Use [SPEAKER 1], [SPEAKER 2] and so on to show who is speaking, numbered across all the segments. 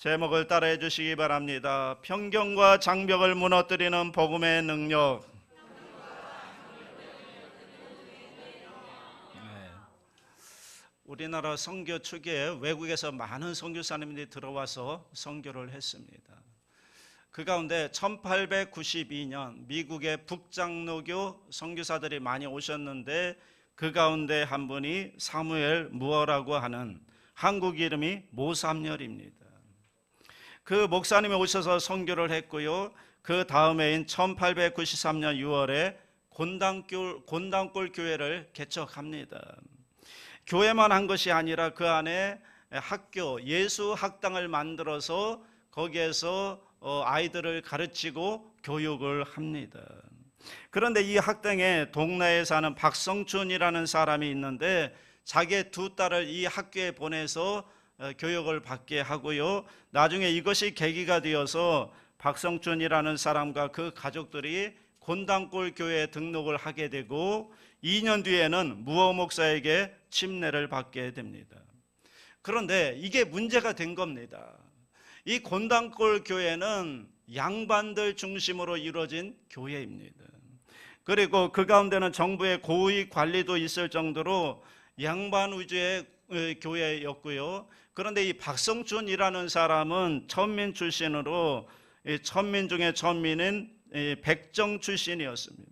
[SPEAKER 1] 제목을 따라해 주시기 바랍니다. 편견과 장벽을 무너뜨리는 복음의 능력. 우리나라 선교 초기에 외국에서 많은 선교사님들이 들어와서 선교를 했습니다. 그 가운데 1892년 미국의 북장로교 선교사들이 많이 오셨는데 그 가운데 한 분이 사무엘 무어라고 하는 한국 이름이 모삼열입니다. 그 목사님이 오셔서 선교를 했고요. 그 다음해인 1893년 6월에 곤단골 교회를 개척합니다. 교회만 한 것이 아니라 그 안에 학교, 예수 학당을 만들어서 거기에서 아이들을 가르치고 교육을 합니다. 그런데 이 학당에 동네에 사는 박성춘이라는 사람이 있는데 자기의 두 딸을 이 학교에 보내서 교육을 받게 하고요. 나중에 이것이 계기가 되어서 박성춘이라는 사람과 그 가족들이 곤단골 교회에 등록을 하게 되고 2년 뒤에는 무어 목사에게 침례를 받게 됩니다. 그런데 이게 문제가 된 겁니다. 이 곤단골 교회는 양반들 중심으로 이루어진 교회입니다. 그리고 그 가운데는 정부의 고위 관리도 있을 정도로 양반 위주의 교회였고요. 그런데 이 박성춘이라는 사람은 천민 출신으로 천민 중에 천민인 백정 출신이었습니다.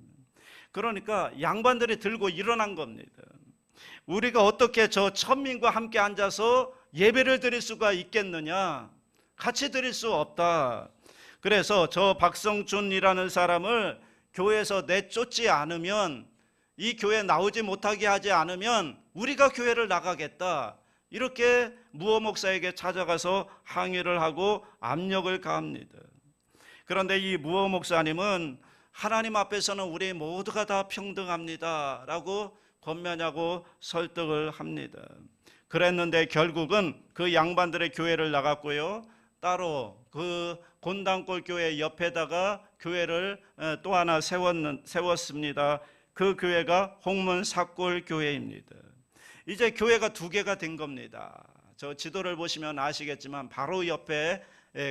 [SPEAKER 1] 그러니까 양반들이 들고 일어난 겁니다. 우리가 어떻게 저 천민과 함께 앉아서 예배를 드릴 수가 있겠느냐? 같이 드릴 수 없다. 그래서 저 박성춘이라는 사람을 교회에서 내쫓지 않으면, 이 교회에 나오지 못하게 하지 않으면 우리가 교회를 나가겠다. 이렇게 무어 목사에게 찾아가서 항의를 하고 압력을 가합니다. 그런데 이 무어 목사님은 하나님 앞에서는 우리 모두가 다 평등합니다 라고 권면하고 설득을 합니다. 그랬는데 결국은 그 양반들의 교회를 나갔고요. 따로 그 곤단골 교회 옆에다가 교회를 또 하나 세웠습니다. 그 교회가 홍문삭골 교회입니다. 이제 교회가 두 개가 된 겁니다. 저 지도를 보시면 아시겠지만 바로 옆에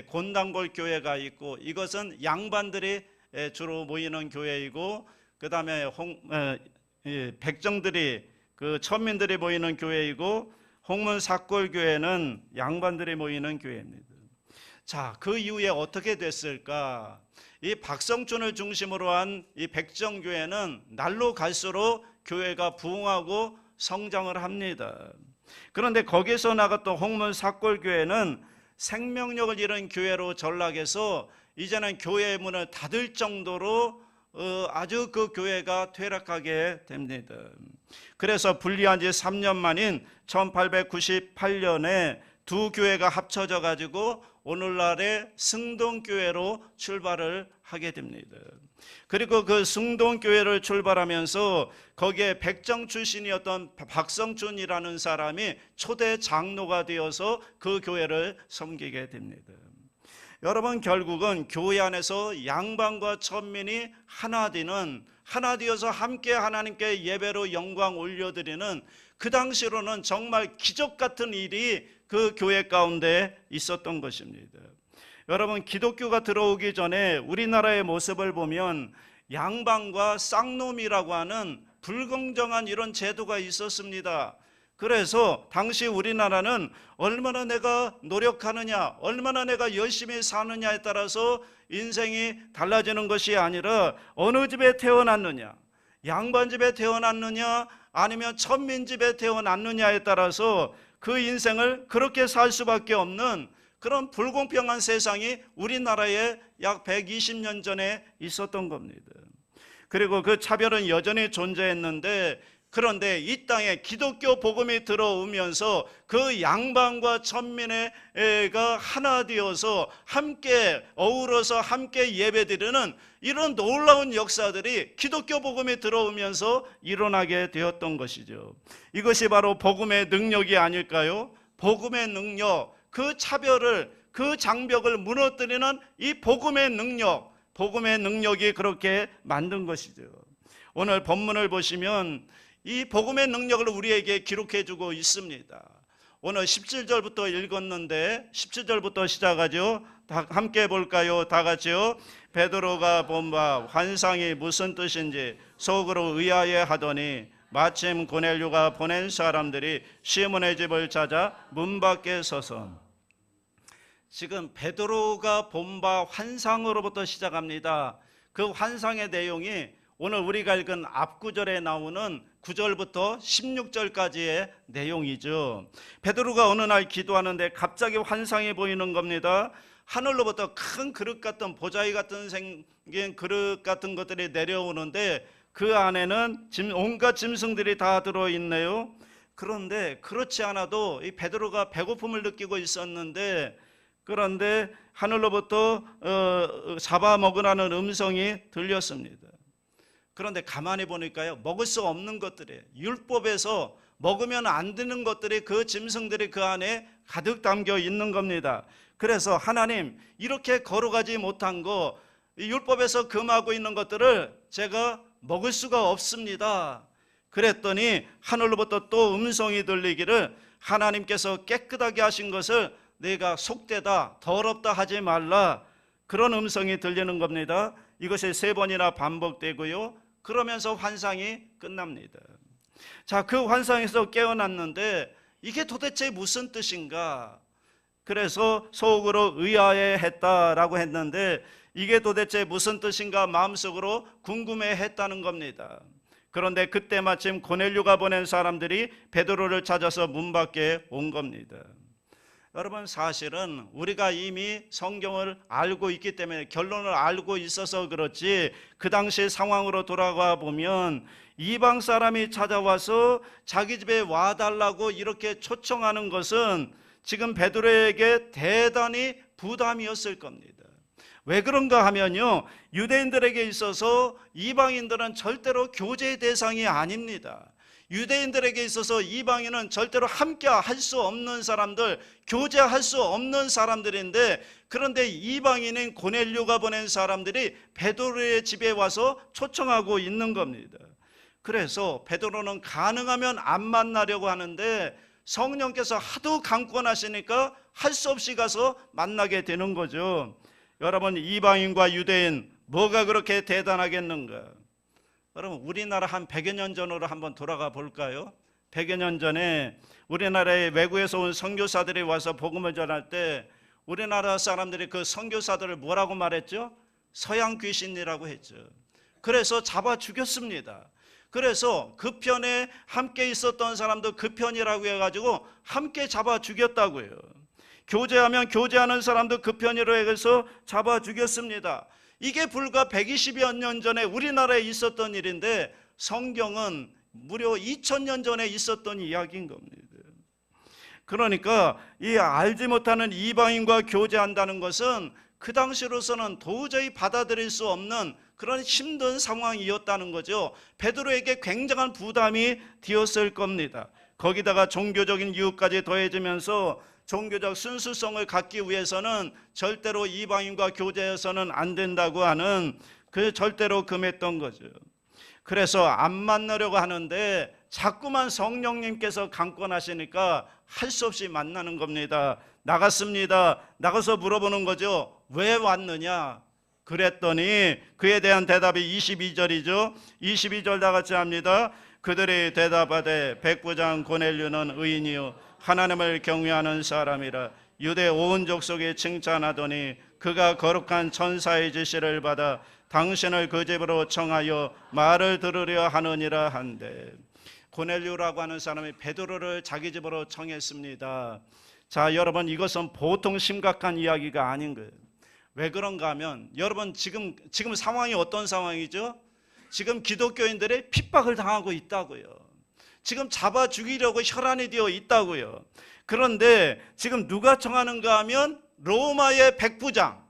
[SPEAKER 1] 곤단골 교회가 있고, 이것은 양반들이 주로 모이는 교회이고, 그 다음에 백정들이, 그 천민들이 모이는 교회이고, 홍문삭골 교회는 양반들이 모이는 교회입니다. 자, 그 이후에 어떻게 됐을까? 이 박성춘을 중심으로 한 이 백정교회는 날로 갈수록 교회가 부흥하고 성장을 합니다. 그런데 거기서 나갔던 홍문삭골교회는 생명력을 잃은 교회로 전락해서 이제는 교회의 문을 닫을 정도로 아주 그 교회가 퇴락하게 됩니다. 그래서 분리한 지 3년 만인 1898년에 두 교회가 합쳐져 가지고 오늘날의 승동교회로 출발을 하게 됩니다. 그리고 그 승동교회를 출발하면서 거기에 백정 출신이었던 박성춘이라는 사람이 초대 장로가 되어서 그 교회를 섬기게 됩니다. 여러분, 결국은 교회 안에서 양반과 천민이 하나 되어서 함께 하나님께 예배로 영광 올려드리는, 그 당시로는 정말 기적 같은 일이 그 교회 가운데 있었던 것입니다. 여러분, 기독교가 들어오기 전에 우리나라의 모습을 보면 양반과 쌍놈이라고 하는 불공정한 이런 제도가 있었습니다. 그래서 당시 우리나라는 얼마나 내가 노력하느냐, 얼마나 내가 열심히 사느냐에 따라서 인생이 달라지는 것이 아니라 어느 집에 태어났느냐, 양반 집에 태어났느냐 아니면 천민 집에 태어났느냐에 따라서 그 인생을 그렇게 살 수밖에 없는 그런 불공평한 세상이 우리나라에 약 120년 전에 있었던 겁니다. 그리고 그 차별은 여전히 존재했는데, 그런데 이 땅에 기독교 복음이 들어오면서 그 양반과 천민회가 하나 되어서 함께 어우러서 함께 예배드리는 이런 놀라운 역사들이 기독교 복음이 들어오면서 일어나게 되었던 것이죠. 이것이 바로 복음의 능력이 아닐까요? 복음의 능력, 그 차별을, 그 장벽을 무너뜨리는 이 복음의 능력이 그렇게 만든 것이죠. 오늘 본문을 보시면 이 복음의 능력을 우리에게 기록해 주고 있습니다. 오늘 17절부터 읽었는데 17절부터 시작하죠. 다 함께 볼까요? 다 같이요. 베드로가 본 바 환상이 무슨 뜻인지 속으로 의아해 하더니 마침 고넬료가 보낸 사람들이 시몬의 집을 찾아 문 밖에 서서, 지금 베드로가 본 바 환상으로부터 시작합니다. 그 환상의 내용이 오늘 우리가 읽은 앞구절에 나오는 9절부터 16절까지의 내용이죠. 베드로가 어느 날 기도하는데 갑자기 환상이 보이는 겁니다. 하늘로부터 큰 그릇 같은, 보자기 같은 생긴 그릇 같은 것들이 내려오는데 그 안에는 온갖 짐승들이 다 들어있네요. 그런데 그렇지 않아도 이 베드로가 배고픔을 느끼고 있었는데, 그런데 하늘로부터 잡아먹으라는 음성이 들렸습니다. 그런데 가만히 보니까요, 먹을 수 없는 것들이에요. 율법에서 먹으면 안 되는 것들이, 그 짐승들이 그 안에 가득 담겨 있는 겁니다. 그래서 하나님, 이렇게 걸어가지 못한 거, 율법에서 금하고 있는 것들을 제가 먹을 수가 없습니다. 그랬더니 하늘로부터 또 음성이 들리기를, 하나님께서 깨끗하게 하신 것을 내가 속되다, 더럽다 하지 말라, 그런 음성이 들리는 겁니다. 이것이 3번이나 반복되고요. 그러면서 환상이 끝납니다. 자, 그 환상에서 깨어났는데 이게 도대체 무슨 뜻인가? 그래서 속으로 의아해 했다라고 했는데, 이게 도대체 무슨 뜻인가 마음속으로 궁금해 했다는 겁니다. 그런데 그때 마침 고넬료가 보낸 사람들이 베드로를 찾아서 문 밖에 온 겁니다. 여러분, 사실은 우리가 이미 성경을 알고 있기 때문에, 결론을 알고 있어서 그렇지, 그 당시 상황으로 돌아가 보면 이방 사람이 찾아와서 자기 집에 와달라고 이렇게 초청하는 것은 지금 베드로에게 대단히 부담이었을 겁니다. 왜 그런가 하면요, 유대인들에게 있어서 이방인들은 절대로 교제의 대상이 아닙니다. 유대인들에게 있어서 이방인은 절대로 함께 할 수 없는 사람들, 교제할 수 없는 사람들인데, 그런데 이방인인 고넬료가 보낸 사람들이 베드로의 집에 와서 초청하고 있는 겁니다. 그래서 베드로는 가능하면 안 만나려고 하는데 성령께서 하도 강권하시니까 할 수 없이 가서 만나게 되는 거죠. 여러분, 이방인과 유대인 뭐가 그렇게 대단하겠는가? 여러분, 우리나라 한 100여 년 전으로 한번 돌아가 볼까요? 100여 년 전에 우리나라에 외국에서 온 선교사들이 와서 복음을 전할 때 우리나라 사람들이 그 선교사들을 뭐라고 말했죠? 서양 귀신이라고 했죠. 그래서 잡아 죽였습니다. 그래서 그 편에 함께 있었던 사람도 그 편이라고 해가지고 함께 잡아 죽였다고요. 교제하면 교제하는 사람도 그 편이라고 해서 잡아 죽였습니다. 이게 불과 120여 년 전에 우리나라에 있었던 일인데 성경은 무려 2000년 전에 있었던 이야기인 겁니다. 그러니까 이 알지 못하는 이방인과 교제한다는 것은 그 당시로서는 도저히 받아들일 수 없는 그런 힘든 상황이었다는 거죠. 베드로에게 굉장한 부담이 되었을 겁니다. 거기다가 종교적인 이유까지 더해지면서 종교적 순수성을 갖기 위해서는 절대로 이방인과 교제해서는 안 된다고 하는, 그 절대로 금했던 거죠. 그래서 안 만나려고 하는데 자꾸만 성령님께서 강권하시니까 할 수 없이 만나는 겁니다. 나갔습니다. 나가서 물어보는 거죠. 왜 왔느냐? 그랬더니 그에 대한 대답이 22절이죠. 22절 다 같이 합니다. 그들이 대답하되 백부장 고넬료는 의인이요 하나님을 경외하는 사람이라 유대 온 족속이 칭찬하더니 그가 거룩한 천사의 지시를 받아 당신을 그 집으로 청하여 말을 들으려 하느니라 한대. 고넬료라고 하는 사람이 베드로를 자기 집으로 청했습니다. 자, 여러분, 이것은 보통 심각한 이야기가 아닌 거예요. 왜 그런가 하면 여러분, 지금 상황이 어떤 상황이죠? 지금 기독교인들이 핍박을 당하고 있다고요. 지금 잡아 죽이려고 혈안이 되어 있다고요. 그런데 지금 누가 청하는가 하면 로마의 백부장,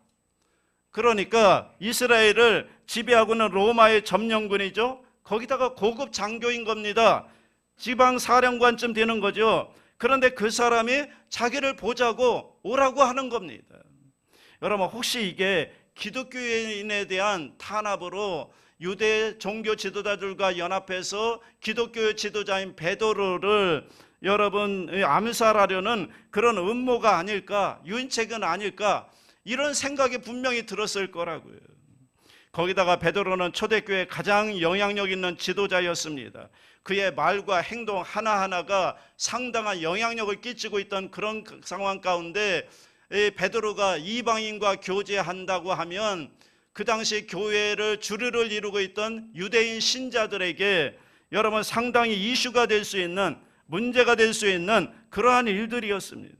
[SPEAKER 1] 그러니까 이스라엘을 지배하고는 로마의 점령군이죠. 거기다가 고급 장교인 겁니다. 지방 사령관쯤 되는 거죠. 그런데 그 사람이 자기를 보자고 오라고 하는 겁니다. 여러분, 혹시 이게 기독교인에 대한 탄압으로 유대 종교 지도자들과 연합해서 기독교 지도자인 베드로를 여러분 암살하려는 그런 음모가 아닐까, 유인책은 아닐까, 이런 생각이 분명히 들었을 거라고요. 거기다가 베드로는 초대교회 가장 영향력 있는 지도자였습니다. 그의 말과 행동 하나하나가 상당한 영향력을 끼치고 있던 그런 상황 가운데 베드로가 이방인과 교제한다고 하면 그 당시 교회를 주류를 이루고 있던 유대인 신자들에게 여러분 상당히 이슈가 될 수 있는, 문제가 될 수 있는 그러한 일들이었습니다.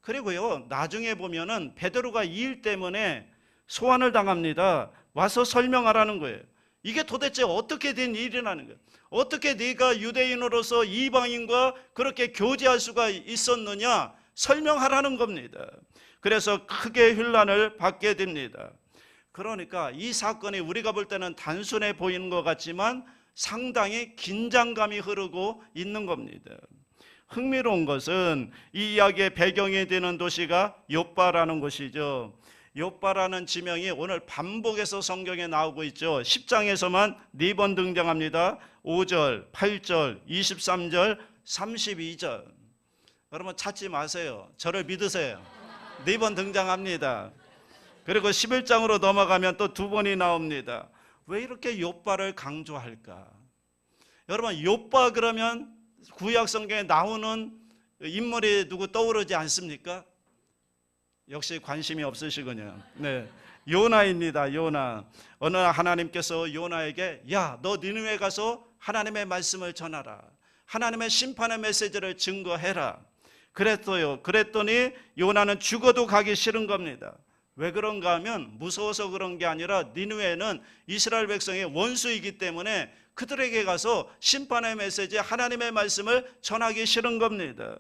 [SPEAKER 1] 그리고요, 나중에 보면은 베드로가 이 일 때문에 소환을 당합니다. 와서 설명하라는 거예요. 이게 도대체 어떻게 된 일이라는 거예요. 어떻게 네가 유대인으로서 이방인과 그렇게 교제할 수가 있었느냐, 설명하라는 겁니다. 그래서 크게 혼란을 받게 됩니다. 그러니까 이 사건이 우리가 볼 때는 단순해 보이는 것 같지만 상당히 긴장감이 흐르고 있는 겁니다. 흥미로운 것은 이 이야기의 배경이 되는 도시가 욥바라는 곳이죠. 욥바라는 지명이 오늘 반복해서 성경에 나오고 있죠. 10장에서만 4번 등장합니다. 5절, 8절, 23절, 32절. 여러분 찾지 마세요. 저를 믿으세요. 4번 등장합니다. 그리고 11장으로 넘어가면 또 2번이 나옵니다. 왜 이렇게 욥바를 강조할까? 여러분 욥바 그러면 구약 성경에 나오는 인물이 누구 떠오르지 않습니까? 역시 관심이 없으시군요. 네, 요나입니다. 요나. 어느 날 하나님께서 요나에게 야, 너 니느웨 가서 하나님의 말씀을 전하라. 하나님의 심판의 메시지를 증거해라. 그랬어요. 그랬더니 요나는 죽어도 가기 싫은 겁니다. 왜 그런가 하면 무서워서 그런 게 아니라 니느웨는 이스라엘 백성의 원수이기 때문에 그들에게 가서 심판의 메시지, 하나님의 말씀을 전하기 싫은 겁니다.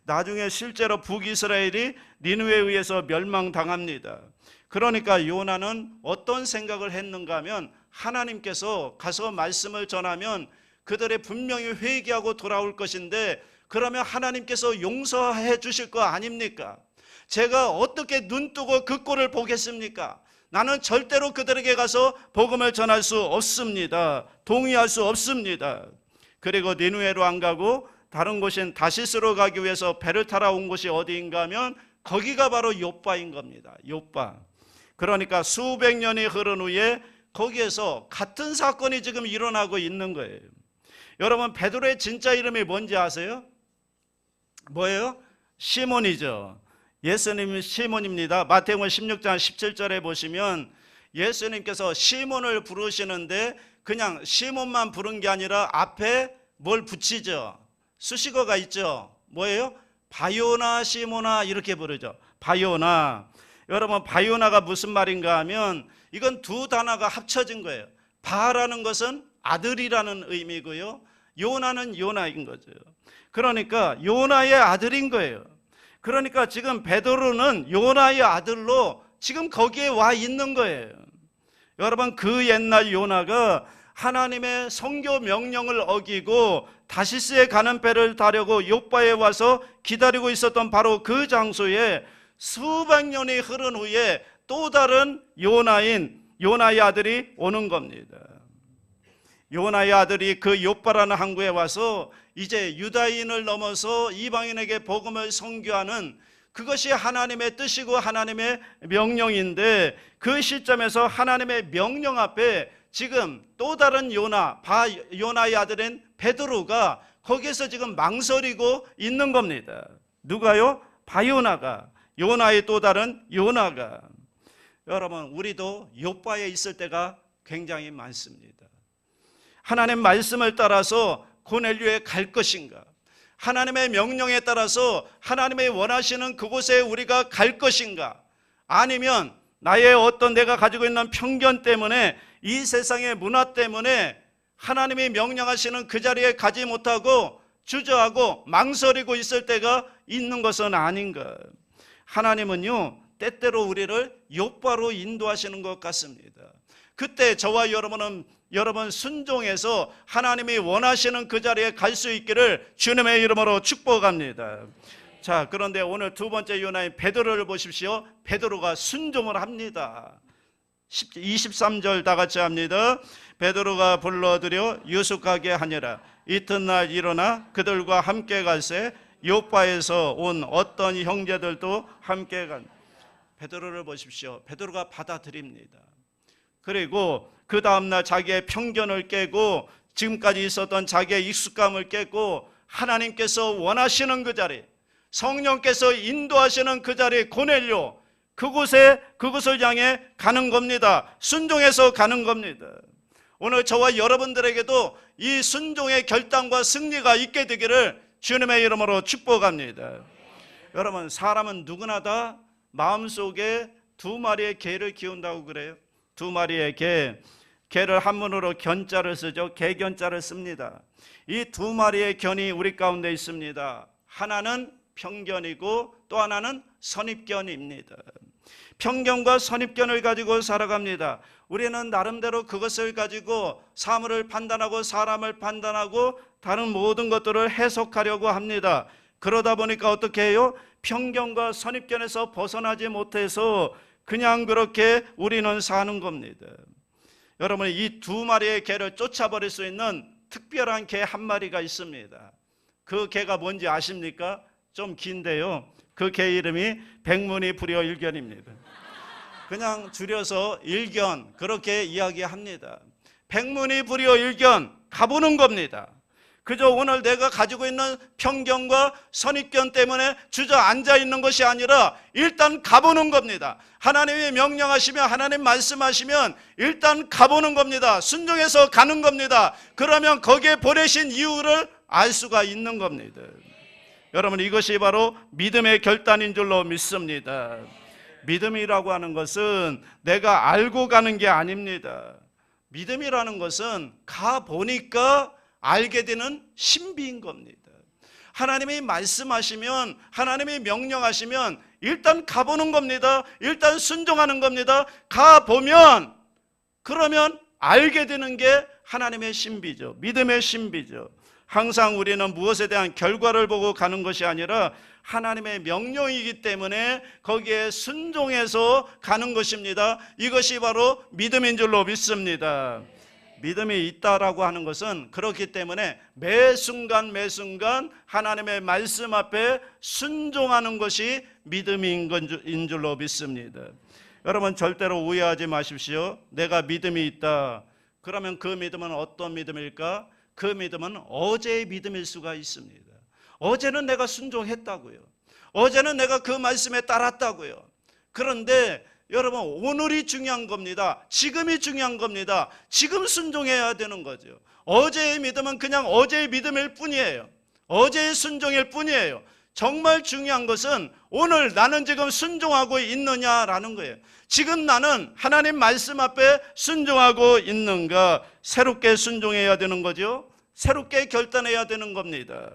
[SPEAKER 1] 나중에 실제로 북이스라엘이 니느웨에 의해서 멸망당합니다. 그러니까 요나는 어떤 생각을 했는가 하면 하나님께서 가서 말씀을 전하면 그들이 분명히 회개하고 돌아올 것인데 그러면 하나님께서 용서해 주실 거 아닙니까? 제가 어떻게 눈 뜨고 그 꼴을 보겠습니까? 나는 절대로 그들에게 가서 복음을 전할 수 없습니다. 동의할 수 없습니다. 그리고 니느웨로 안 가고 다른 곳인 다시스로 가기 위해서 배를 타러 온 곳이 어디인가 하면 거기가 바로 욥바인 겁니다. 욥바. 그러니까 수백 년이 흐른 후에 거기에서 같은 사건이 지금 일어나고 있는 거예요. 여러분 베드로의 진짜 이름이 뭔지 아세요? 뭐예요? 시몬이죠. 예수님은 시몬입니다. 마태복음 16장 17절에 보시면 예수님께서 시몬을 부르시는데 그냥 시몬만 부른 게 아니라 앞에 뭘 붙이죠? 수식어가 있죠. 뭐예요? 바요나 시모나 이렇게 부르죠. 바요나. 여러분 바요나가 무슨 말인가 하면 이건 두 단어가 합쳐진 거예요. 바라는 것은 아들이라는 의미고요. 요나는 요나인 거죠. 그러니까 요나의 아들인 거예요. 그러니까 지금 베드로는 요나의 아들로 지금 거기에 와 있는 거예요. 여러분 그 옛날 요나가 하나님의 선교 명령을 어기고 다시스에 가는 배를 타려고 욥바에 와서 기다리고 있었던 바로 그 장소에 수백 년이 흐른 후에 또 다른 요나의 아들이 오는 겁니다. 요나의 아들이 그 욥바라는 항구에 와서 이제 유다인을 넘어서 이방인에게 복음을 선교하는 그것이 하나님의 뜻이고 하나님의 명령인데 그 시점에서 하나님의 명령 앞에 지금 또 다른 요나의 아들인 베드로가 거기에서 지금 망설이고 있는 겁니다. 누가요? 바요나가, 요나의 또 다른 요나가. 여러분 우리도 욥바에 있을 때가 굉장히 많습니다. 하나님 말씀을 따라서 고넬료에 갈 것인가? 하나님의 명령에 따라서 하나님의 원하시는 그곳에 우리가 갈 것인가? 아니면 나의 어떤 내가 가지고 있는 편견 때문에 이 세상의 문화 때문에 하나님이 명령하시는 그 자리에 가지 못하고 주저하고 망설이고 있을 때가 있는 것은 아닌가? 하나님은요 때때로 우리를 욥바로 인도하시는 것 같습니다. 그때 저와 여러분 순종해서 하나님이 원하시는 그 자리에 갈 수 있기를 주님의 이름으로 축복합니다. 자, 그런데 오늘 두 번째 요나인 베드로를 보십시오. 베드로가 순종을 합니다. 23절 다 같이 합니다. 베드로가 불러들여 유숙하게 하니라. 이튿날 일어나 그들과 함께 갈새 요파에서 온 어떤 형제들도 함께 간. 베드로를 보십시오. 베드로가 받아들입니다. 그리고 그 다음날 자기의 편견을 깨고 지금까지 있었던 자기의 익숙감을 깨고 하나님께서 원하시는 그 자리, 성령께서 인도하시는 그 자리, 고넬료, 그곳을 향해 가는 겁니다. 순종해서 가는 겁니다. 오늘 저와 여러분들에게도 이 순종의 결단과 승리가 있게 되기를 주님의 이름으로 축복합니다. 여러분, 사람은 누구나 다 마음속에 두 마리의 개를 키운다고 그래요. 두 마리의 개를 한문으로 견자를 쓰죠. 개견자를 씁니다. 이 두 마리의 견이 우리 가운데 있습니다. 하나는 편견이고 또 하나는 선입견입니다. 편견과 선입견을 가지고 살아갑니다. 우리는 나름대로 그것을 가지고 사물을 판단하고 사람을 판단하고 다른 모든 것들을 해석하려고 합니다. 그러다 보니까 어떻게 해요? 편견과 선입견에서 벗어나지 못해서 그냥 그렇게 우리는 사는 겁니다. 여러분, 이 두 마리의 개를 쫓아버릴 수 있는 특별한 개 한 마리가 있습니다. 그 개가 뭔지 아십니까? 좀 긴데요. 그 개 이름이 백문이불여일견입니다. 그냥 줄여서 일견, 그렇게 이야기합니다. 백문이불여일견, 가보는 겁니다. 그저 오늘 내가 가지고 있는 편견과 선입견 때문에 주저앉아 있는 것이 아니라 일단 가보는 겁니다. 하나님이 명령하시면, 하나님 말씀하시면 일단 가보는 겁니다. 순종해서 가는 겁니다. 그러면 거기에 보내신 이유를 알 수가 있는 겁니다. 여러분, 이것이 바로 믿음의 결단인 줄로 믿습니다. 믿음이라고 하는 것은 내가 알고 가는 게 아닙니다. 믿음이라는 것은 가보니까 알게 되는 신비인 겁니다. 하나님이 말씀하시면, 하나님이 명령하시면 일단 가보는 겁니다. 일단 순종하는 겁니다. 가보면, 그러면 알게 되는 게 하나님의 신비죠. 믿음의 신비죠. 항상 우리는 무엇에 대한 결과를 보고 가는 것이 아니라 하나님의 명령이기 때문에 거기에 순종해서 가는 것입니다. 이것이 바로 믿음인 줄로 믿습니다. 믿음이 있다라고 하는 것은 그렇기 때문에 매 순간 하나님의 말씀 앞에 순종하는 것이 믿음인 줄로 믿습니다. 여러분, 절대로 오해하지 마십시오. 내가 믿음이 있다. 그러면 그 믿음은 어떤 믿음일까? 그 믿음은 어제의 믿음일 수가 있습니다. 어제는 내가 순종했다고요. 어제는 내가 그 말씀에 따랐다고요. 그런데 여러분, 오늘이 중요한 겁니다. 지금이 중요한 겁니다. 지금 순종해야 되는 거죠. 어제의 믿음은 그냥 어제의 믿음일 뿐이에요. 어제의 순종일 뿐이에요. 정말 중요한 것은 오늘 나는 지금 순종하고 있느냐라는 거예요. 지금 나는 하나님 말씀 앞에 순종하고 있는가? 새롭게 순종해야 되는 거죠. 새롭게 결단해야 되는 겁니다.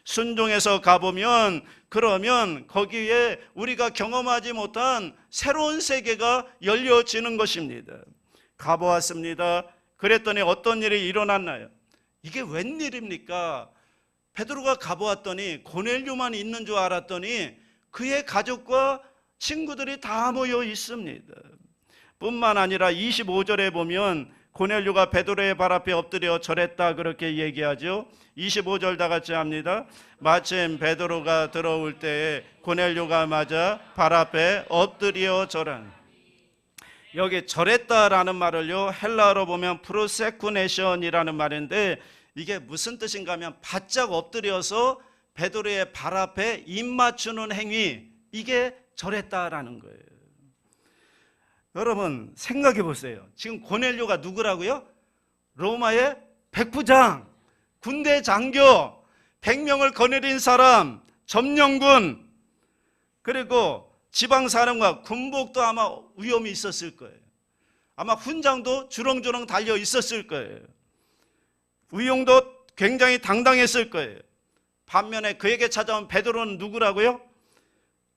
[SPEAKER 1] 순종해서 가보면, 그러면 거기에 우리가 경험하지 못한 새로운 세계가 열려지는 것입니다. 가보았습니다. 그랬더니 어떤 일이 일어났나요? 이게 웬일입니까? 베드로가 가보았더니 고넬료만 있는 줄 알았더니 그의 가족과 친구들이 다 모여 있습니다. 뿐만 아니라 25절에 보면 고넬료가 베드로의 발 앞에 엎드려 절했다, 그렇게 얘기하죠. 25절 다 같이 합니다. 마침 베드로가 들어올 때에 고넬료가 맞아 발 앞에 엎드려 절한. 여기 절했다라는 말을요, 헬라어로 보면 프로세쿠네션이라는 말인데 이게 무슨 뜻인가 하면 바짝 엎드려서 베드로의 발 앞에 입 맞추는 행위, 이게 절했다라는 거예요. 여러분, 생각해 보세요. 지금 고넬료가 누구라고요? 로마의 백부장, 군대 장교, 100명을 거느린 사람, 점령군, 그리고 지방사령관, 군복도 아마 위험이 있었을 거예요. 아마 훈장도 주렁주렁 달려 있었을 거예요. 위용도 굉장히 당당했을 거예요. 반면에 그에게 찾아온 베드로는 누구라고요?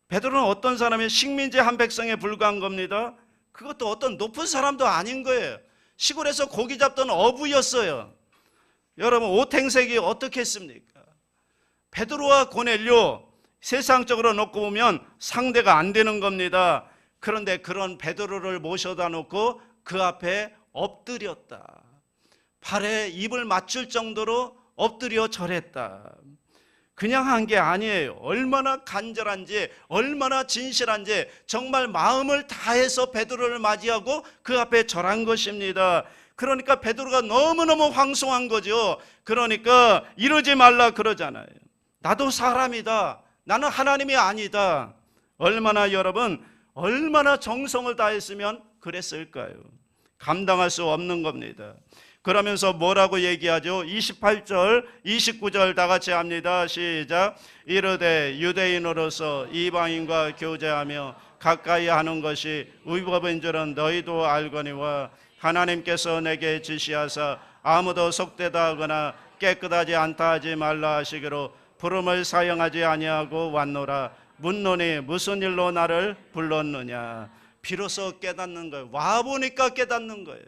[SPEAKER 1] 베드로는 어떤 사람이 식민지 한 백성에 불과한 겁니다. 그것도 어떤 높은 사람도 아닌 거예요. 시골에서 고기 잡던 어부였어요. 여러분, 오탱색이 어떻게 했습니까? 베드로와 고넬료 세상적으로 놓고 보면 상대가 안 되는 겁니다. 그런데 그런 베드로를 모셔다 놓고 그 앞에 엎드렸다. 발에 입을 맞출 정도로 엎드려 절했다. 그냥 한 게 아니에요. 얼마나 간절한지, 얼마나 진실한지 정말 마음을 다해서 베드로를 맞이하고 그 앞에 절한 것입니다. 그러니까 베드로가 너무너무 황송한 거죠. 그러니까 이러지 말라 그러잖아요. 나도 사람이다. 나는 하나님이 아니다. 여러분 얼마나 정성을 다했으면 그랬을까요? 감당할 수 없는 겁니다. 그러면서 뭐라고 얘기하죠? 28절, 29절 다 같이 합니다. 시작. 이르되 유대인으로서 이방인과 교제하며 가까이 하는 것이 위법인 줄은 너희도 알거니와 하나님께서 내게 지시하사 아무도 속되다 하거나 깨끗하지 않다 하지 말라 하시기로 부름을 사용하지 아니하고 왔노라. 묻노니 무슨 일로 나를 불렀느냐. 비로소 깨닫는 거예요. 와보니까 깨닫는 거예요.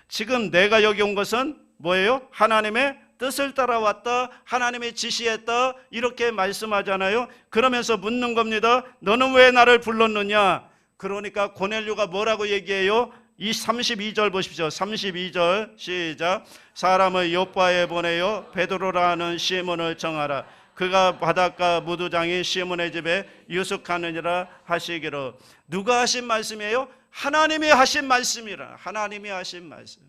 [SPEAKER 1] 지금 내가 여기 온 것은 뭐예요? 하나님의 뜻을 따라왔다, 하나님이 지시했다, 이렇게 말씀하잖아요. 그러면서 묻는 겁니다. 너는 왜 나를 불렀느냐? 그러니까 고넬료가 뭐라고 얘기해요? 이 32절 보십시오. 32절 시작. 사람을 요빠에 보내요 베드로라는 시몬을 정하라. 그가 바닷가 무두장이 시몬의 집에 유숙하느니라 하시기로. 누가 하신 말씀이에요? 하나님이 하신 말씀이라. 하나님이 하신 말씀.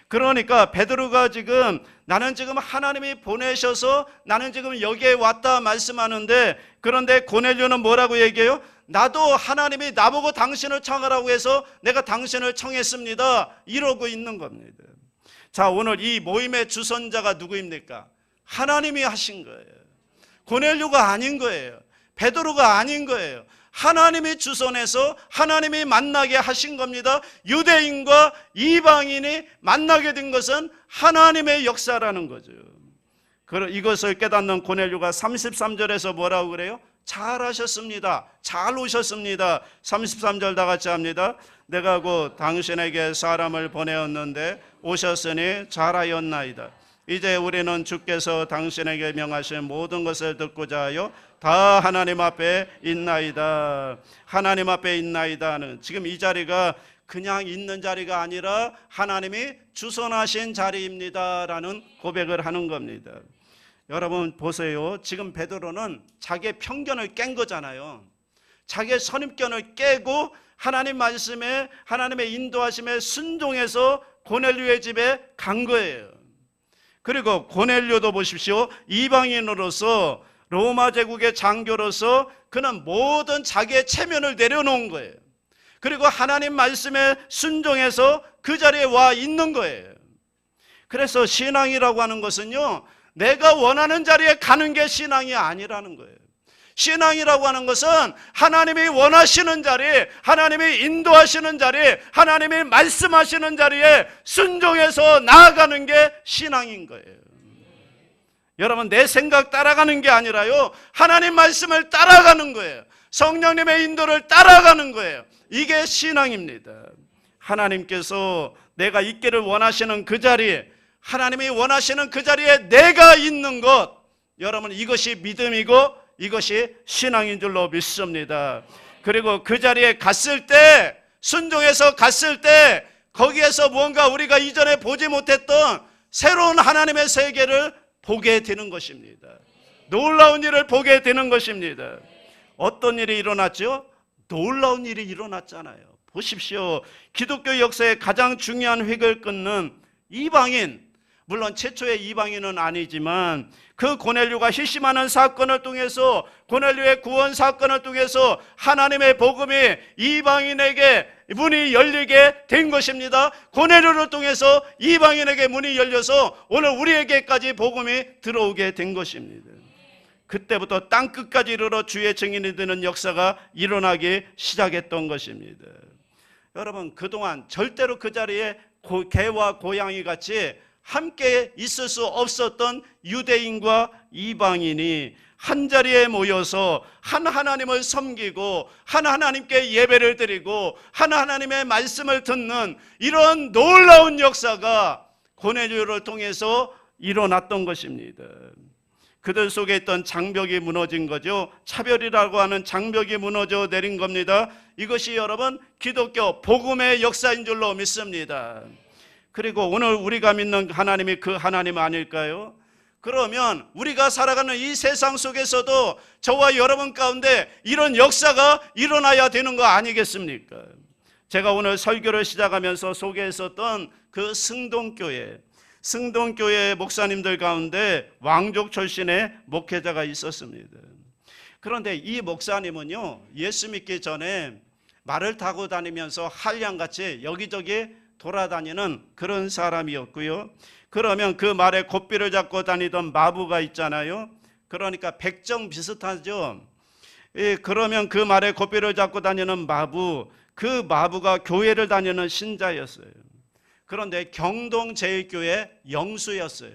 [SPEAKER 1] 그러니까 베드로가 지금 나는 지금 하나님이 보내셔서 나는 지금 여기에 왔다 말씀하는데, 그런데 고넬료는 뭐라고 얘기해요? 나도 하나님이 나보고 당신을 청하라고 해서 내가 당신을 청했습니다. 이러고 있는 겁니다. 자, 오늘 이 모임의 주선자가 누구입니까? 하나님이 하신 거예요. 고넬료가 아닌 거예요. 베드로가 아닌 거예요. 하나님이 주선해서 하나님이 만나게 하신 겁니다. 유대인과 이방인이 만나게 된 것은 하나님의 역사라는 거죠. 이것을 깨닫는 고넬료가 33절에서 뭐라고 그래요? 잘하셨습니다. 잘 오셨습니다. 33절 다 같이 합니다. 내가 곧 당신에게 사람을 보내었는데 오셨으니 잘하였나이다. 이제 우리는 주께서 당신에게 명하신 모든 것을 듣고자 하여 다 하나님 앞에 있나이다. 하나님 앞에 있나이다는 지금 이 자리가 그냥 있는 자리가 아니라 하나님이 주선하신 자리입니다라는 고백을 하는 겁니다. 여러분 보세요. 지금 베드로는 자기의 편견을 깬 거잖아요. 자기의 선입견을 깨고 하나님 말씀에, 하나님의 인도하심에 순종해서 고넬료의 집에 간 거예요. 그리고 고넬료도 보십시오. 이방인으로서 로마 제국의 장교로서 그는 모든 자기의 체면을 내려놓은 거예요. 그리고 하나님 말씀에 순종해서 그 자리에 와 있는 거예요. 그래서 신앙이라고 하는 것은요, 내가 원하는 자리에 가는 게 신앙이 아니라는 거예요. 신앙이라고 하는 것은 하나님이 원하시는 자리, 하나님이 인도하시는 자리, 하나님이 말씀하시는 자리에 순종해서 나아가는 게 신앙인 거예요. 여러분, 내 생각 따라가는 게 아니라요, 하나님 말씀을 따라가는 거예요. 성령님의 인도를 따라가는 거예요. 이게 신앙입니다. 하나님께서 내가 있기를 원하시는 그 자리에, 하나님이 원하시는 그 자리에 내가 있는 것, 여러분 이것이 믿음이고 이것이 신앙인 줄로 믿습니다. 그리고 그 자리에 갔을 때, 순종해서 갔을 때 거기에서 뭔가 우리가 이전에 보지 못했던 새로운 하나님의 세계를 보게 되는 것입니다. 놀라운 일을 보게 되는 것입니다. 어떤 일이 일어났죠? 놀라운 일이 일어났잖아요. 보십시오. 기독교 역사의 가장 중요한 획을 끊는 이방인, 물론 최초의 이방인은 아니지만 그 고넬료가 희심하는 사건을 통해서, 고넬료의 구원 사건을 통해서 하나님의 복음이 이방인에게 문이 열리게 된 것입니다. 고넬료를 통해서 이방인에게 문이 열려서 오늘 우리에게까지 복음이 들어오게 된 것입니다. 그때부터 땅끝까지 이르러 주의 증인이 되는 역사가 일어나기 시작했던 것입니다. 여러분, 그동안 절대로 그 자리에 개와 고양이 같이 함께 있을 수 없었던 유대인과 이방인이 한자리에 모여서 한 하나님을 섬기고 한 하나님께 예배를 드리고 한 하나님의 말씀을 듣는 이런 놀라운 역사가 고넬료를 통해서 일어났던 것입니다. 그들 속에 있던 장벽이 무너진 거죠. 차별이라고 하는 장벽이 무너져 내린 겁니다. 이것이 여러분 기독교 복음의 역사인 줄로 믿습니다. 그리고 오늘 우리가 믿는 하나님이 그 하나님 아닐까요? 그러면 우리가 살아가는 이 세상 속에서도 저와 여러분 가운데 이런 역사가 일어나야 되는 거 아니겠습니까? 제가 오늘 설교를 시작하면서 소개했었던 그 승동교회 목사님들 가운데 왕족 출신의 목회자가 있었습니다. 그런데 이 목사님은요, 예수 믿기 전에 말을 타고 다니면서 한량같이 여기저기 돌아다니는 그런 사람이었고요. 그러면 그 말에 고삐를 잡고 다니던 마부가 있잖아요. 그러니까 백정 비슷하죠. 그러면 그 말에 고삐를 잡고 다니는 마부, 그 마부가 교회를 다니는 신자였어요. 그런데 경동제일교회 영수였어요.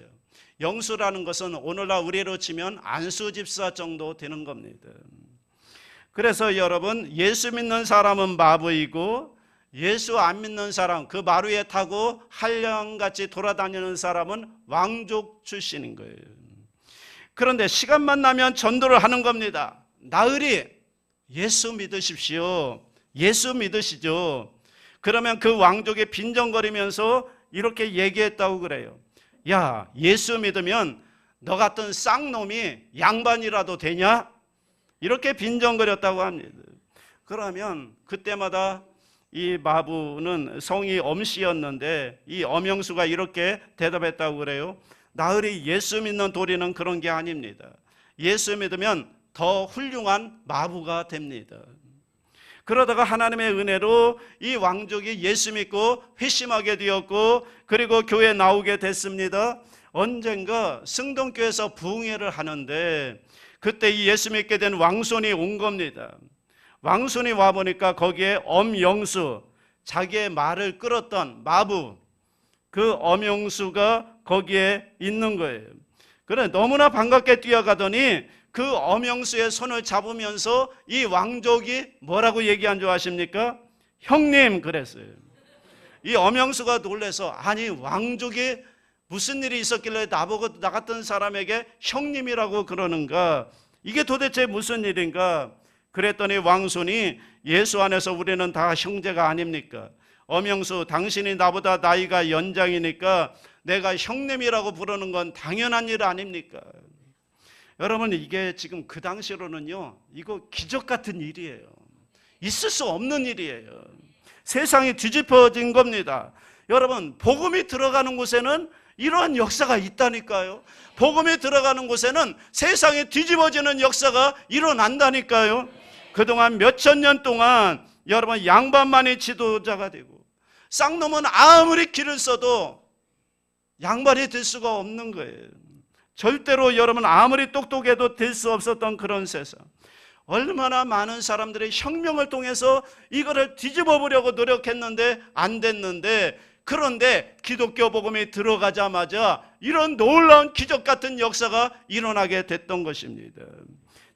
[SPEAKER 1] 영수라는 것은 오늘날 우리로 치면 안수집사 정도 되는 겁니다. 그래서 여러분, 예수 믿는 사람은 마부이고 예수 안 믿는 사람, 그 마루에 타고 한량같이 돌아다니는 사람은 왕족 출신인 거예요. 그런데 시간만 나면 전도를 하는 겁니다. 나으리 예수 믿으십시오. 예수 믿으시죠. 그러면 그 왕족이 빈정거리면서 이렇게 얘기했다고 그래요. 야, 예수 믿으면 너 같은 쌍놈이 양반이라도 되냐? 이렇게 빈정거렸다고 합니다. 그러면 그때마다 이 마부는 성이 엄씨였는데 이 엄영수가 이렇게 대답했다고 그래요. 나으리 예수 믿는 도리는 그런 게 아닙니다. 예수 믿으면 더 훌륭한 마부가 됩니다. 그러다가 하나님의 은혜로 이 왕족이 예수 믿고 회심하게 되었고 그리고 교회에 나오게 됐습니다. 언젠가 승동교회에서 부흥회를 하는데 그때 이 예수 믿게 된 왕손이 온 겁니다. 왕손이 와보니까 거기에 엄영수, 자기의 말을 끌었던 마부, 그 엄영수가 거기에 있는 거예요. 그래 너무나 반갑게 뛰어가더니 그 엄영수의 손을 잡으면서 이 왕족이 뭐라고 얘기한 줄 아십니까? 형님 그랬어요. 이 엄영수가 놀라서 아니 왕족이 무슨 일이 있었길래 나보고 나 같은 사람에게 형님이라고 그러는가? 이게 도대체 무슨 일인가? 그랬더니 왕손이 예수 안에서 우리는 다 형제가 아닙니까? 엄영수 당신이 나보다 나이가 연장이니까 내가 형님이라고 부르는 건 당연한 일 아닙니까? 여러분 이게 지금 그 당시로는요 이거 기적 같은 일이에요. 있을 수 없는 일이에요. 세상이 뒤집어진 겁니다. 여러분 복음이 들어가는 곳에는 이러한 역사가 있다니까요. 복음이 들어가는 곳에는 세상이 뒤집어지는 역사가 일어난다니까요. 그동안 몇천 년 동안 여러분 양반만이 지도자가 되고 쌍놈은 아무리 길을 써도 양반이 될 수가 없는 거예요. 절대로 여러분 아무리 똑똑해도 될 수 없었던 그런 세상. 얼마나 많은 사람들이 혁명을 통해서 이거를 뒤집어 보려고 노력했는데 안 됐는데 그런데 기독교 복음이 들어가자마자 이런 놀라운 기적 같은 역사가 일어나게 됐던 것입니다.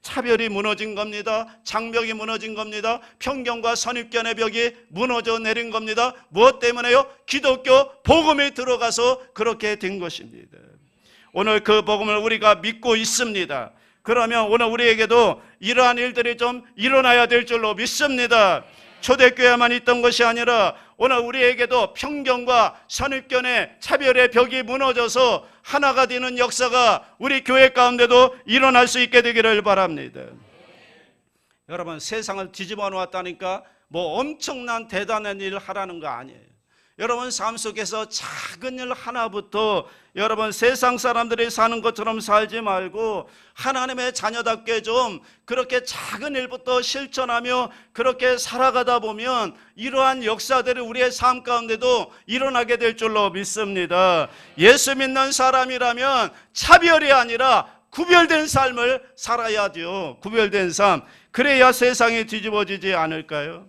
[SPEAKER 1] 차별이 무너진 겁니다. 장벽이 무너진 겁니다. 편견과 선입견의 벽이 무너져 내린 겁니다. 무엇 때문에요? 기독교 복음이 들어가서 그렇게 된 것입니다. 오늘 그 복음을 우리가 믿고 있습니다. 그러면 오늘 우리에게도 이러한 일들이 좀 일어나야 될 줄로 믿습니다. 초대교회만 있던 것이 아니라 오늘 우리에게도 편견과 선입견의 차별의 벽이 무너져서 하나가 되는 역사가 우리 교회 가운데도 일어날 수 있게 되기를 바랍니다. 여러분 세상을 뒤집어 놓았다니까 뭐 엄청난 대단한 일을 하라는 거 아니에요. 여러분 삶 속에서 작은 일 하나부터 여러분 세상 사람들이 사는 것처럼 살지 말고 하나님의 자녀답게 좀 그렇게 작은 일부터 실천하며 그렇게 살아가다 보면 이러한 역사들이 우리의 삶 가운데도 일어나게 될 줄로 믿습니다. 예수 믿는 사람이라면 차별이 아니라 구별된 삶을 살아야죠. 구별된 삶. 그래야 세상이 뒤집어지지 않을까요?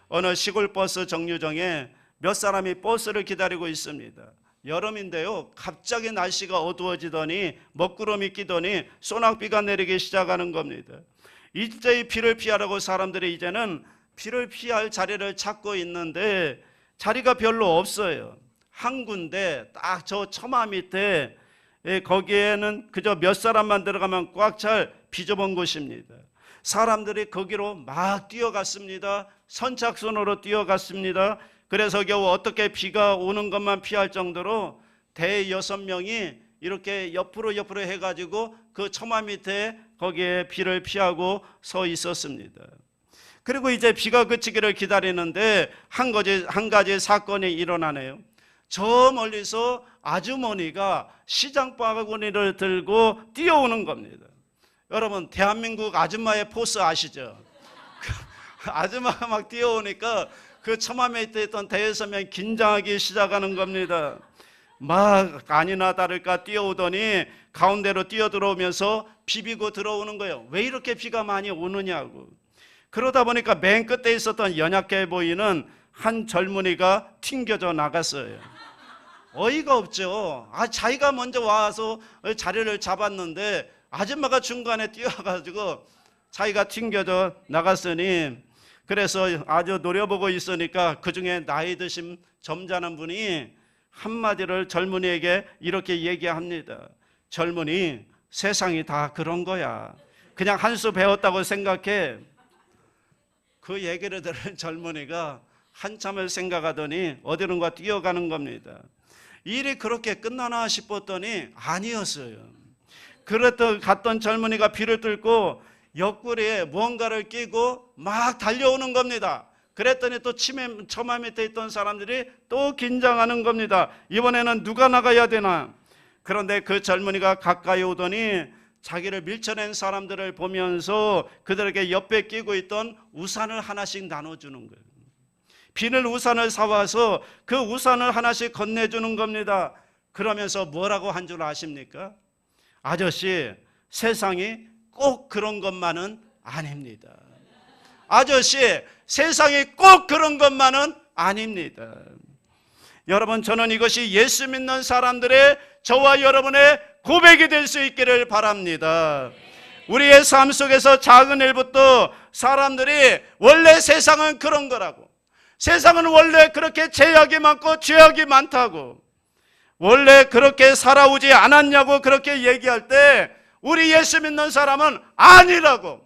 [SPEAKER 1] 어느 시골 버스 정류장에 몇 사람이 버스를 기다리고 있습니다. 여름인데요 갑자기 날씨가 어두워지더니 먹구름이 끼더니 소낙비가 내리기 시작하는 겁니다. 이제 비를 피하려고 사람들이 이제는 비를 피할 자리를 찾고 있는데 자리가 별로 없어요. 한 군데 딱 저 처마 밑에 거기에는 그저 몇 사람만 들어가면 꽉 찰 비좁은 곳입니다. 사람들이 거기로 막 뛰어갔습니다. 선착순으로 뛰어갔습니다. 그래서 겨우 어떻게 비가 오는 것만 피할 정도로 대여섯 명이 이렇게 옆으로 해가지고 그 처마 밑에 거기에 비를 피하고 서 있었습니다. 그리고 이제 비가 그치기를 기다리는데 한 가지 사건이 일어나네요. 저 멀리서 아주머니가 시장 바구니를 들고 뛰어오는 겁니다. 여러분, 대한민국 아줌마의 포스 아시죠? 아줌마가 막 뛰어오니까 그 처마 밑에 있던 대여섯 명이 긴장하기 시작하는 겁니다. 막 아니나 다를까 뛰어오더니 가운데로 뛰어들어오면서 비비고 들어오는 거예요. 왜 이렇게 비가 많이 오느냐고. 그러다 보니까 맨 끝에 있었던 연약해 보이는 한 젊은이가 튕겨져 나갔어요. 어이가 없죠. 자기가 먼저 와서 자리를 잡았는데 아줌마가 중간에 뛰어가지고 자기가 튕겨져 나갔으니, 그래서 아주 노려보고 있으니까 그 중에 나이 드신 점잖은 분이 한마디를 젊은이에게 이렇게 얘기합니다. 젊은이, 세상이 다 그런 거야. 그냥 한 수 배웠다고 생각해. 그 얘기를 들은 젊은이가 한참을 생각하더니 어디론가 뛰어가는 겁니다. 일이 그렇게 끝나나 싶었더니 아니었어요. 그랬던 갔던 젊은이가 비를 뚫고 옆구리에 무언가를 끼고 막 달려오는 겁니다. 그랬더니 또 처마 밑에 있던 사람들이 또 긴장하는 겁니다. 이번에는 누가 나가야 되나? 그런데 그 젊은이가 가까이 오더니 자기를 밀쳐낸 사람들을 보면서 그들에게 옆에 끼고 있던 우산을 하나씩 나눠주는 거예요. 비늘 우산을 사와서 그 우산을 하나씩 건네주는 겁니다. 그러면서 뭐라고 한 줄 아십니까? 아저씨, 세상이 꼭 그런 것만은 아닙니다. 아저씨, 세상이 꼭 그런 것만은 아닙니다. 여러분, 저는 이것이 예수 믿는 사람들의 저와 여러분의 고백이 될 수 있기를 바랍니다. 우리의 삶 속에서 작은 일부터 사람들이 원래 세상은 그런 거라고, 세상은 원래 그렇게 제약이 많고 죄악이 많다고, 원래 그렇게 살아오지 않았냐고 그렇게 얘기할 때 우리 예수 믿는 사람은 아니라고,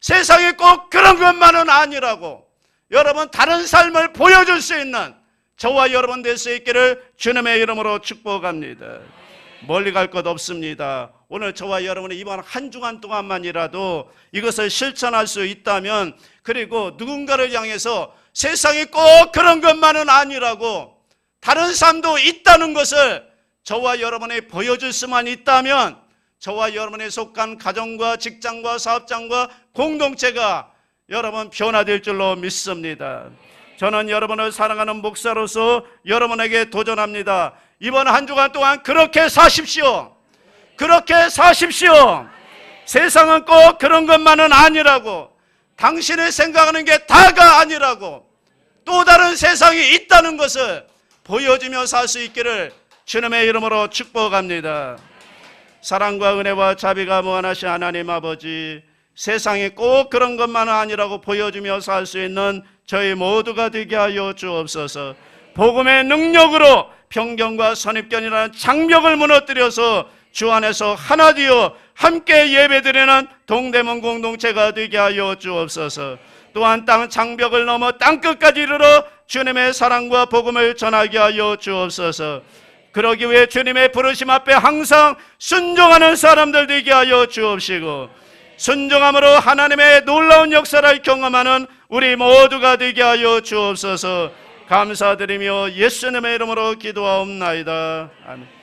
[SPEAKER 1] 세상이 꼭 그런 것만은 아니라고, 여러분 다른 삶을 보여줄 수 있는 저와 여러분 될 수 있기를 주님의 이름으로 축복합니다. 멀리 갈 것 없습니다. 오늘 저와 여러분이 이번 한 주간 동안만이라도 이것을 실천할 수 있다면, 그리고 누군가를 향해서 세상이 꼭 그런 것만은 아니라고, 다른 삶도 있다는 것을 저와 여러분이 보여줄 수만 있다면, 저와 여러분이 속한 가정과 직장과 사업장과 공동체가 여러분 변화될 줄로 믿습니다. 저는 여러분을 사랑하는 목사로서 여러분에게 도전합니다. 이번 한 주간 동안 그렇게 사십시오. 그렇게 사십시오. 세상은 꼭 그런 것만은 아니라고, 당신이 생각하는 게 다가 아니라고, 또 다른 세상이 있다는 것을 보여주며 살 수 있기를 주님의 이름으로 축복합니다. 사랑과 은혜와 자비가 무한하신 하나님 아버지, 세상이 꼭 그런 것만은 아니라고 보여주며 살 수 있는 저희 모두가 되게 하여 주옵소서. 복음의 능력으로 편견과 선입견이라는 장벽을 무너뜨려서 주 안에서 하나 되어 함께 예배드리는 동대문 공동체가 되게 하여 주옵소서. 또한 땅 장벽을 넘어 땅끝까지 이르러 주님의 사랑과 복음을 전하게 하여 주옵소서. 그러기 위해 주님의 부르심 앞에 항상 순종하는 사람들 되게 하여 주옵시고, 순종함으로 하나님의 놀라운 역사를 경험하는 우리 모두가 되게 하여 주옵소서. 감사드리며 예수님의 이름으로 기도하옵나이다. 아멘.